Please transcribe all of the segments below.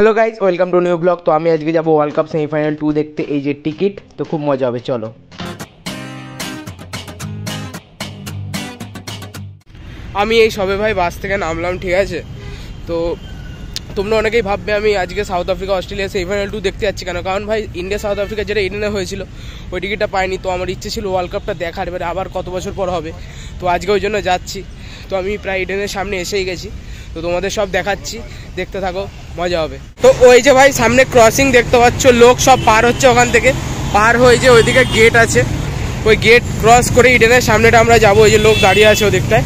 Hello guys, welcome to new blog. তো আমি আজকে যাবো ওয়ার্ল্ড কাপ সেমিফাইনাল 2 দেখতে। এই যে টিকিট, তো খুব মজা হবে, চলো। আমি এই সবে ভাই বাস থেকে নামলাম, ঠিক আছে। তো তোমরা অনেকেই ভাববে আমি আজকে সাউথ আফ্রিকা অস্ট্রেলিয়া সেমিফাইনাল 2 দেখতে যাচ্ছি কেন। কারণ ভাই ইন্ডিয়া সাউথ আফ্রিকা যেটা ইডেনে হয়েছিল ওই টিকিটটা পাইনি। তো আমার ইচ্ছে ছিল ওয়ার্ল্ড কাপটা দেখার, এবারে আবার কত বছর পর হবে, তো আজকে ওই জন্য যাচ্ছি। তো আমি প্রায় ইডেনের সামনে এসেই গেছি, তো তোমাদের সব দেখাচ্ছি, দেখতে থাকো, মজা হবে। তো ওই যে ভাই সামনে ক্রসিং দেখতে পাচ্ছ, লোক সব পার হচ্ছে ওখান থেকে, পার হয়ে যে ওইদিকে গেট আছে, ওই গেট ক্রস করে ইডেনের সামনেটা আমরা যাবো। ওই যে লোক দাঁড়িয়ে আছে ওদিকটায়,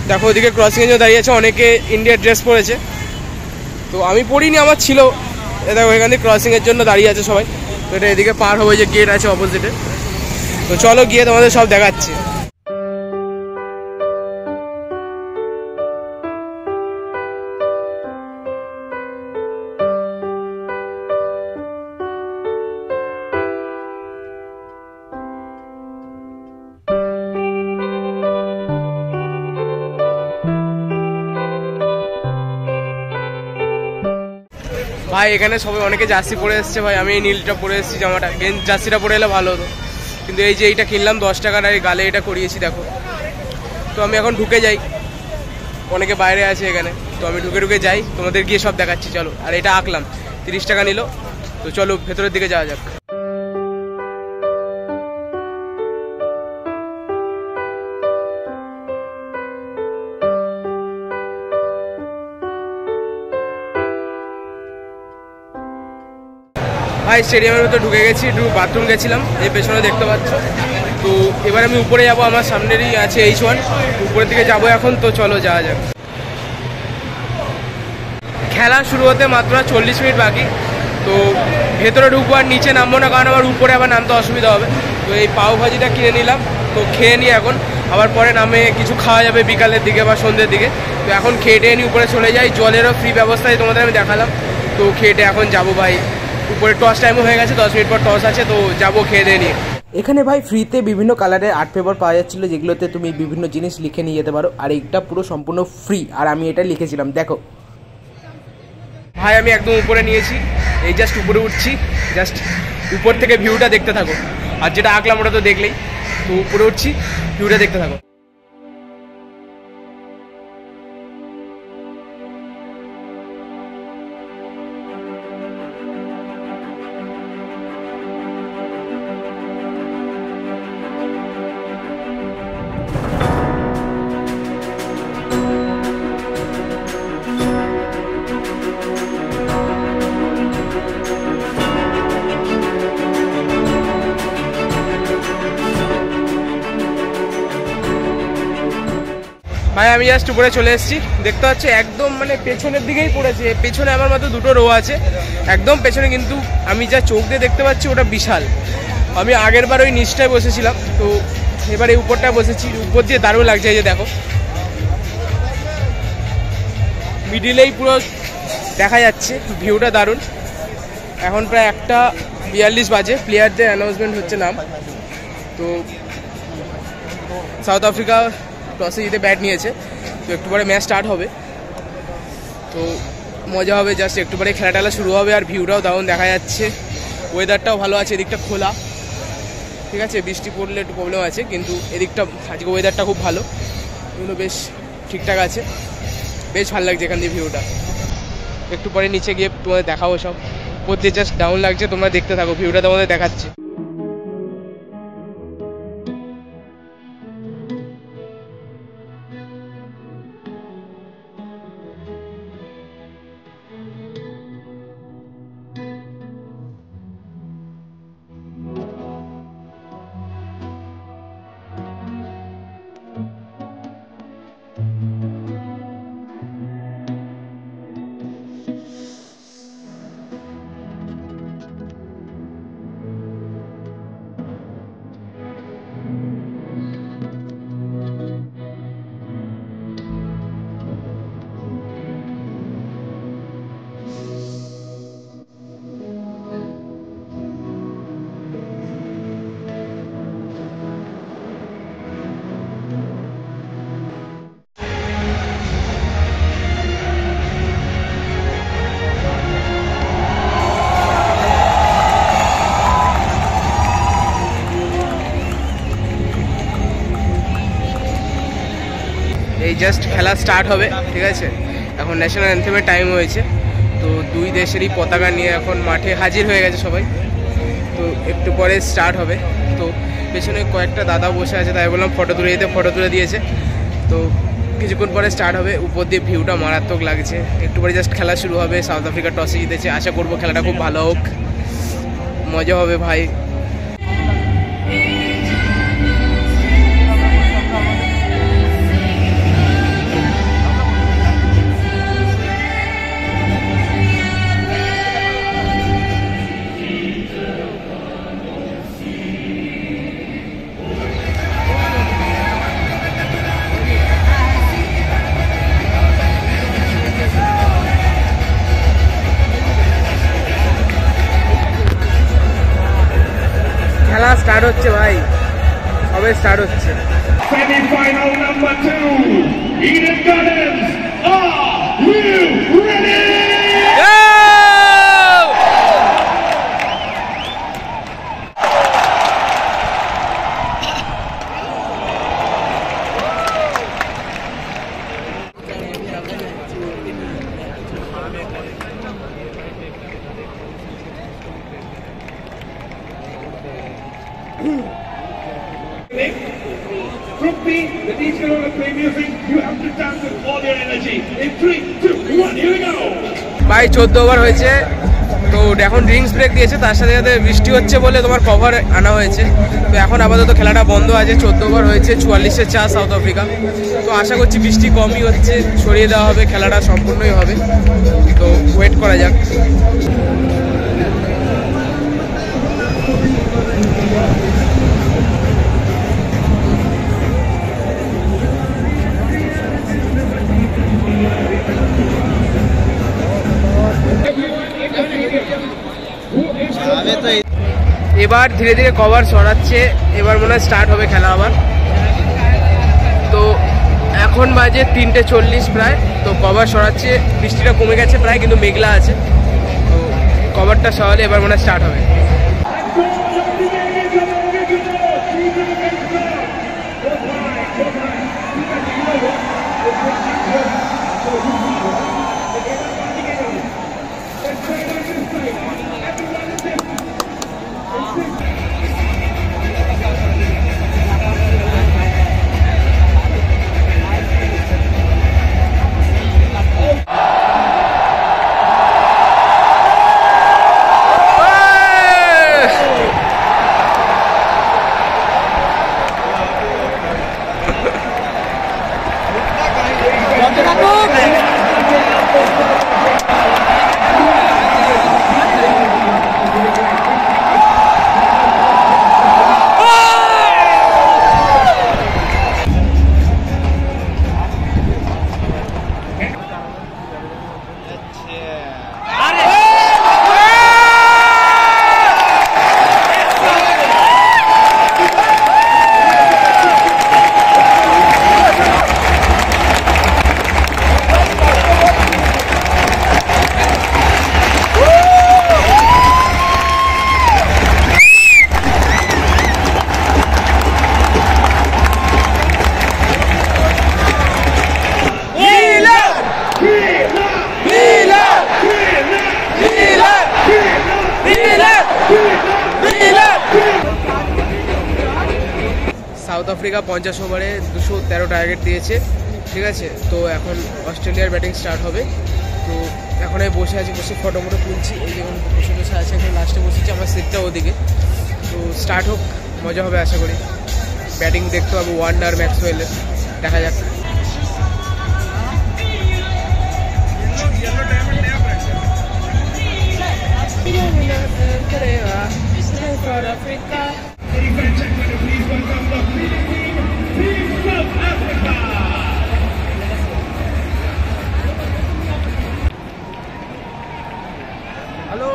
দেখো ওইদিকে ক্রসিংয়ে যে দাঁড়িয়ে আছে, অনেকে ইন্ডিয়ার ড্রেস পরেছে। তো আমি পড়িনি, আমার ছিল। দেখো এখান থেকে ক্রসিংয়ের জন্য দাঁড়িয়ে আছে সবাই। তো এটা এদিকে পার হবে, যে গেট আছে অপোজিটে। তো চলো গিয়ে তোমাদের সব দেখাচ্ছি। ভাই এখানে সবাই অনেকে জার্সি পরে এসছে। ভাই আমি এই নীলটা পরে এসেছি, জামাটা জার্সিটা পরে এলে ভালো হতো, কিন্তু এই যে এইটা কিনলাম 10 টাকার, আর এই গালে এটা করিয়েছি দেখো। তো আমি এখন ঢুকে যাই, অনেকে বাইরে আছে এখানে, তো আমি ঢুকে ঢুকে যাই, তোমাদের গিয়ে সব দেখাচ্ছি চলো। আর এটা আঁকলাম 30 টাকা নিল। তো চলো ভেতরের দিকে যাওয়া যাক। ভাই স্টেডিয়ামের ভেতর ঢুকে গেছি, একটু বাথরুম গেছিলাম, এই পেছনে দেখতে পাচ্ছ। তো এবার আমি উপরে যাব, আমার সামনেরই আছে H1, উপরের দিকে যাব এখন। তো চলো যাওয়া যাক। খেলা শুরু হতে মাত্র 40 মিনিট বাকি। তো ভেতরে ঢুকবো আর নিচে নামবো না, কারণ আমার উপরে আবার নামতে অসুবিধা হবে। তো এই পাও ভাজিটা কিনে নিলাম, তো খেয়ে নিই এখন। আবার পরে নামে কিছু খাওয়া যাবে বিকালের দিকে বা সন্ধ্যের দিকে। তো এখন খেয়ে টেয়ে নিয়ে উপরে চলে যাই। জলেরও ফ্রি ব্যবস্থায় তোমাদের আমি দেখালাম। তো খেয়ে এখন যাবো ভাই উপরে। টস টাইমও হয়ে গেছে, 10 মিনিট পর টস আছে, তো যাবো খেয়ে দিয়ে নিয়ে। এখানে ভাই ফ্রিতে বিভিন্ন কালারের আর্ট পেপার পাওয়া যাচ্ছিলো, যেগুলোতে তুমি বিভিন্ন জিনিস লিখে নিয়ে যেতে পারো। আর এইটা পুরো সম্পূর্ণ ফ্রি, আর আমি এটা লিখেছিলাম দেখো। ভাই আমি একদম উপরে নিয়েছি, এই জাস্ট উপরে উঠছি। জাস্ট উপর থেকে ভিউটা দেখতে থাকো। আর যেটা আঁকলাম ওটা তো দেখলেই। তো উপরে উঠছি, ভিউটা দেখতে থাকো। ভাই আমি জাস্ট উপরে চলে এসেছি, দেখতে পাচ্ছি একদম মানে পেছনের দিকেই পড়েছে। পেছনে আমার মাত্র 2টো রো আছে, একদম পেছনে, কিন্তু আমি যা চোখ দিয়ে দেখতে পাচ্ছি ওটা বিশাল। আমি আগের বার ওই নিচটায় বসেছিলাম, তো এবার এই উপরটায় বসেছি। উপর দিয়ে দারুণ লাগছে, এই যে দেখো মিডিলেই পুরো দেখা যাচ্ছে, ভিউটা দারুণ। এখন প্রায় 1:42 বাজে, প্লেয়ারদের অ্যানাউন্সমেন্ট হচ্ছে নাম। তো সাউথ আফ্রিকা টসে জিতে ব্যাট নিয়েছে, তো একটু পরে ম্যাচ স্টার্ট হবে। তো মজা হবে, জাস্ট একটু পরে খেলা টেলা শুরু হবে। আর ভিউটাও দারুণ দেখা যাচ্ছে, ওয়েদারটাও ভালো আছে, এদিকটা খোলা, ঠিক আছে। বৃষ্টি পড়লে একটু প্রবলেম আছে, কিন্তু এদিকটা আজকে ওয়েদারটা খুব ভালো, এগুলো বেশ ঠিকঠাক আছে, বেশ ভালো লাগছে এখান দিয়ে ভিউটা। একটু পরে নিচে গিয়ে তোমাদের দেখাবো সব। উপর দিয়ে জাস্ট ডাউন লাগছে, তোমরা দেখতে থাকো, ভিউটা তোমাদের দেখাচ্ছি। জাস্ট খেলা স্টার্ট হবে, ঠিক আছে। এখন ন্যাশনাল অ্যান্থেমের টাইম হয়েছে, তো দুই দেশেরই পতাকা নিয়ে এখন মাঠে হাজির হয়ে গেছে সবাই। তো একটু পরে স্টার্ট হবে। তো পেছনে কয়েকটা দাদা বসে আছে, তাই বললাম ফটো তুলে দিতে, ফটো তুলে দিয়েছে। তো কিছুক্ষণ পরে স্টার্ট হবে। উপর দিয়ে ভিউটা মারাত্মক লাগছে। একটু পরে জাস্ট খেলা শুরু হবে। সাউথ আফ্রিকা টসে জিতেছে, আশা করবো খেলাটা খুব ভালো হোক, মজা হবে ভাই। খেলা স্টার্ট হচ্ছে ভাই, সবে স্টার্ট হচ্ছে। Semi-final number 2, Eden Gardens, are you ready? Group B, the DJ's gonna play music. You have to dance with all your energy. In 3, 2, 1, here we go. ভাই 14 ওভার হয়েছে, তো এখন ড্রিঙ্কস ব্রেক দিয়েছে, তার সাথে সাথে বৃষ্টি হচ্ছে বলে তোমার কভার আনা হয়েছে। তো এখন আপাতত খেলাটা বন্ধ আছে। 14 ওভার হয়েছে, 44-4 সাউথ আফ্রিকা। তো আশা করছি বৃষ্টি কমই হচ্ছে, সরিয়ে দেওয়া হবে, খেলাটা সম্পূর্ণই হবে। তো ওয়েট করা যাক। এবার ধীরে ধীরে কভার সরাচ্ছে, এবার মনে হয় স্টার্ট হবে খেলা আবার। তো এখন বাজে 3:40 প্রায়। তো কভার সরাচ্ছে, বৃষ্টিটা কমে গেছে প্রায়, কিন্তু মেঘলা আছে। তো কভারটা সরালে এবার মনে হয় স্টার্ট হবে। সাউথ আফ্রিকা 50 ওভারে 213 টার্গেট দিয়েছে, ঠিক আছে। তো এখন অস্ট্রেলিয়ার ব্যাটিং স্টার্ট হবে। তো এখন আমি বসে আছি, বসে ফটো মটো তুলছি। এই যে বসে বসে আছে, এখন লাস্টে বসেছি, আমার সিটটা ওদিকে। তো স্টার্ট হোক, মজা হবে আশা করি। ব্যাটিং দেখতে হবে ওয়ার্নার, ম্যাক্সওয়েলের, দেখা যাক। হ্যালো,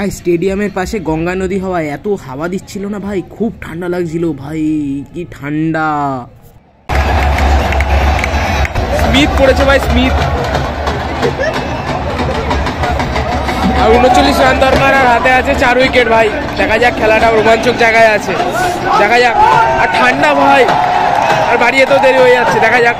ভাই স্টেডিয়ামের পাশে গঙ্গা নদী হওয়ায় এত হাওয়া দিচ্ছিল না ভাই, খুব ঠান্ডা লাগছিল ভাই, কি ঠান্ডা। স্মিথ পড়েছে ভাই, স্মিথ। আর 39 রান দরকার, আর হাতে আছে 4 উইকেট ভাই। দেখা যাক, খেলাটা রোমাঞ্চক জায়গায় আছে, দেখা যাক। আর ঠান্ডা ভাই, আর বাড়িয়ে তো দেরি হয়ে যাচ্ছে, দেখা যাক।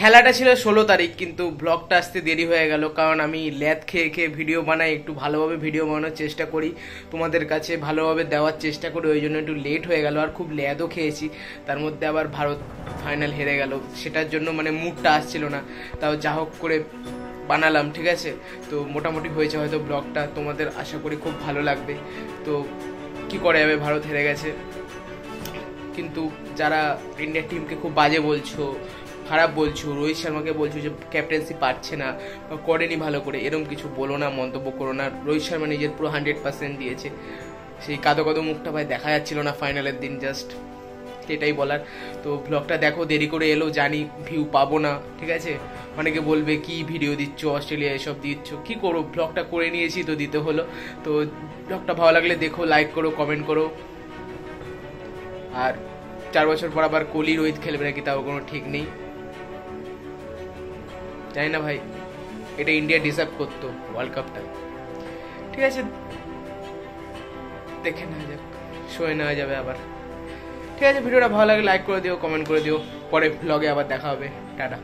খেলাটা ছিল 16 তারিখ, কিন্তু ব্লগটা আসতে দেরি হয়ে গেল, কারণ আমি ল্যাদ খেয়ে খেয়ে ভিডিও বানাই, একটু ভালোভাবে ভিডিও বানানোর চেষ্টা করি, তোমাদের কাছে ভালোভাবে দেওয়ার চেষ্টা করি, ওই জন্য একটু লেট হয়ে গেল। আর খুব ল্যাদও খেয়েছি, তার মধ্যে আবার ভারত ফাইনাল হেরে গেল, সেটার জন্য মানে মুডটা আসছিল না। তাও যা হোক করে বানালাম, ঠিক আছে। তো মোটামুটি হয়েছে হয়তো ব্লগটা, তোমাদের আশা করি খুব ভালো লাগবে। তো কি করে যাবে, ভারত হেরে গেছে। কিন্তু যারা ইন্ডিয়া টিমকে খুব বাজে বলছো, খারাপ বলছো, রোহিত শর্মাকে বলছো যে ক্যাপ্টেন্সি পারছে না বা করেনি ভালো করে, এরকম কিছু বলো না, মন্তব্য করো না। রোহিত শর্মা নিজের পুরো 100% দিয়েছে, সেই কাদো কাদো মুখটা ভাই দেখা যাচ্ছিল না ফাইনালের দিন, জাস্ট এটাই বলার। তো ব্লগটা দেখো, দেরি করে এলো জানি, ভিউ পাবো না, ঠিক আছে। অনেকে বলবে কি ভিডিও দিচ্ছ, অস্ট্রেলিয়া এসব দিচ্ছ, কি করো, ব্লগটা করে নিয়েছি তো দিতে হলো। তো ব্লগটা ভালো লাগলে দেখো, লাইক করো, কমেন্ট করো। আর 4 বছর পর আবার কোহলি রোহিত খেলবে নাকি তাও কোনো ঠিক নেই, জানি না ভাই। এটা ইন্ডিয়া ডিজার্ভ করতো ওয়ার্ল্ড কাপটা, ঠিক আছে। দেখে নেওয়া যাক, শোয়ে নেওয়া যাবে আবার, ঠিক আছে। ভিডিওটা ভালো লাগে লাইক করে দিও, কমেন্ট করে দিও। পরে ব্লগে আবার দেখা হবে, টাটা।